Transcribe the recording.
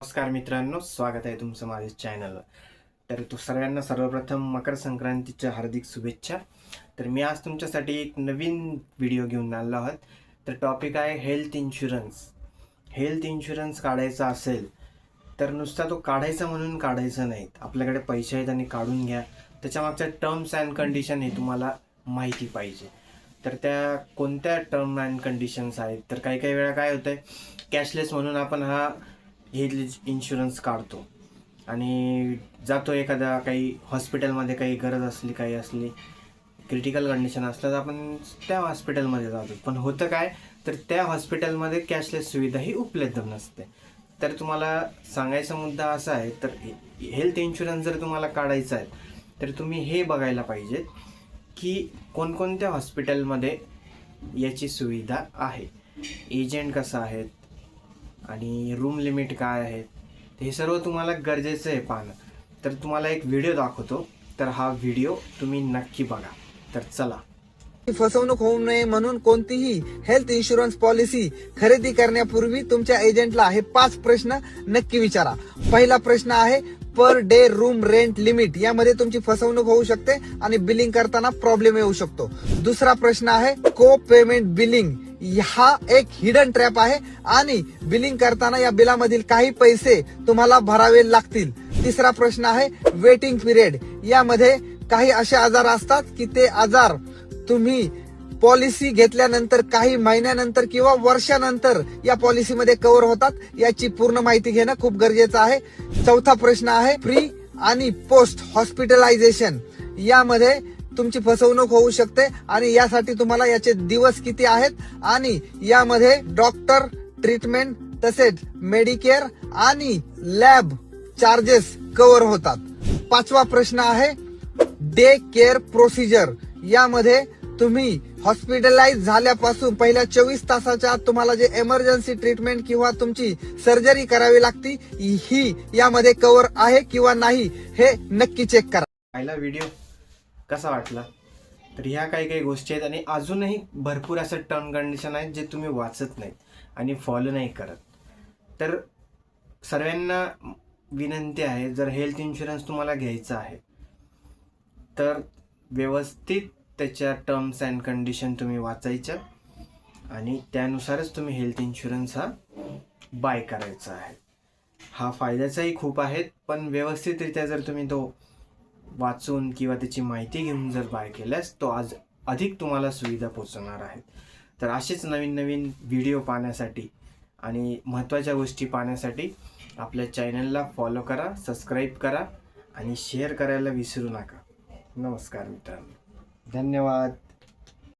नमस्कार मित्रांनो, स्वागत आहे तुमचं माझ्या चॅनलवर. तर सर्वांना सर्वप्रथम मकर संक्रांतीच्या हार्दिक शुभेच्छा. तर मी आज तुमच्यासाठी एक नवीन व्हिडिओ घेऊन आलो आहोत. तर टॉपिक आहे हेल्थ इन्शुरन्स. हेल्थ इन्शुरन्स काढायचा असेल तर नुसता तो काढायचा म्हणून काढायचा नाही. आपल्याकडे पैसे आहेत आणि काढून घ्या. त्याच्यामागच्या टर्म्स अँड कंडिशन हे तुम्हाला माहिती पाहिजे. तर त्या कोणत्या टर्म अँड कंडिशन्स आहेत. तर काही काही वेळा काय होतं आहे, कॅशलेस म्हणून आपण हा हेल्थ इन्शुरन्स काढतो आणि जातो एखाद्या काही हॉस्पिटलमध्ये, काही गरज असली, काही असली क्रिटिकल कंडिशन असलं तर आपण त्या हॉस्पिटलमध्ये जातो. पण होतं काय, तर त्या हॉस्पिटलमध्ये कॅशलेस सुविधाही उपलब्ध नसते. तर तुम्हाला सांगायचा मुद्दा असा आहे, तर हेल्थ इन्शुरन्स जर तुम्हाला काढायचा आहे तर तुम्ही हे बघायला पाहिजे की कोणकोणत्या हॉस्पिटलमध्ये याची सुविधा आहे, एजंट कसं आहेत आणि रूम लिमिट काय आहे, हे सर्व तुम्हाला गरजेचं आहे पाहणं. तर तुम्हाला एक व्हिडिओ दाखवतो, तर हा व्हिडिओ तुम्ही नक्की बघा. तर चला. फसवणूक होऊ नये म्हणून कोणतीही हेल्थ इन्शुरन्स पॉलिसी खरेदी करण्यापूर्वी तुमच्या एजंटला हे 5 प्रश्न नक्की विचारा. पहिला प्रश्न आहे per day room rent limit. यामध्ये तुमची फसवणूक होऊ शकते आणि बिलिंग करताना प्रॉब्लेम येऊ शकतो. दुसरा प्रश्न आहे को पेमेंट बिलिंग. हा एक हिडन ट्रॅप आहे आणि बिलिंग करताना या बिलामधील काही पैसे तुम्हाला भरावे लागतील. तिसरा प्रश्न आहे वेटिंग पिरियड. यामध्ये काही असे आजार असतात की ते आजार तुम्ही पॉलिसी घेतल्यानंतर काही महिन्यानंतर किंवा वर्षानंतर या पॉलिसीमध्ये कव्हर होतात. याची पूर्ण माहिती घेणं खूप गरजेचं आहे. चौथा प्रश्न आहे प्री आणि पोस्ट हॉस्पिटलायझेशन. यामध्ये तुमची फसवणूक होऊ शकते आणि यासाठी तुम्हाला याचे दिवस किती आहेत आणि यामध्ये डॉक्टर ट्रीटमेंट तसेच मेडिकेअर आणि लॅब चार्जेस कव्हर होतात. पाचवा प्रश्न आहे डे केअर प्रोसिजर. यामध्ये तुम्ही हॉस्पिटलाइज झाल्यापासून पहिल्या 24 तासाच्या आत तुम्हाला जे इमर्जन्सी ट्रीटमेंट किंवा तुमची सर्जरी करावी लागती, ही यामध्ये कव्हर आहे किंवा नाही हे नक्की चेक करा. पहिला व्हिडिओ कसा वाटला, तर ह्या काही काही गोष्टी आहेत आणि अजूनही भरपूर असं टर्म कंडिशन आहेत जे तुम्ही वाचत नाहीत आणि फॉलो नाही करत. तर सर्वांना विनंती आहे, जर हेल्थ इन्शुरन्स तुम्हाला घ्यायचा आहे तर व्यवस्थित त्याच्या टर्म्स अँड कंडिशन तुम्ही वाचायच्या आणि त्यानुसारच तुम्ही हेल्थ इन्शुरन्स हा बाय करायचा आहे. हा फायद्याचाही खूप आहेत, पण व्यवस्थितरित्या जर तुम्ही तो वाचून किंवा त्याची माहिती घेऊन जर बाय केल्यास तो आज अधिक तुम्हाला सुविधा पोचवणार आहेत. तर असेच नवीन नवीन व्हिडिओ पाहण्यासाठी आणि महत्त्वाच्या गोष्टी पाहण्यासाठी आपल्या चॅनलला फॉलो करा, सबस्क्राईब करा आणि शेअर करायला विसरू नका. नमस्कार मित्रांनो, धन्यवाद.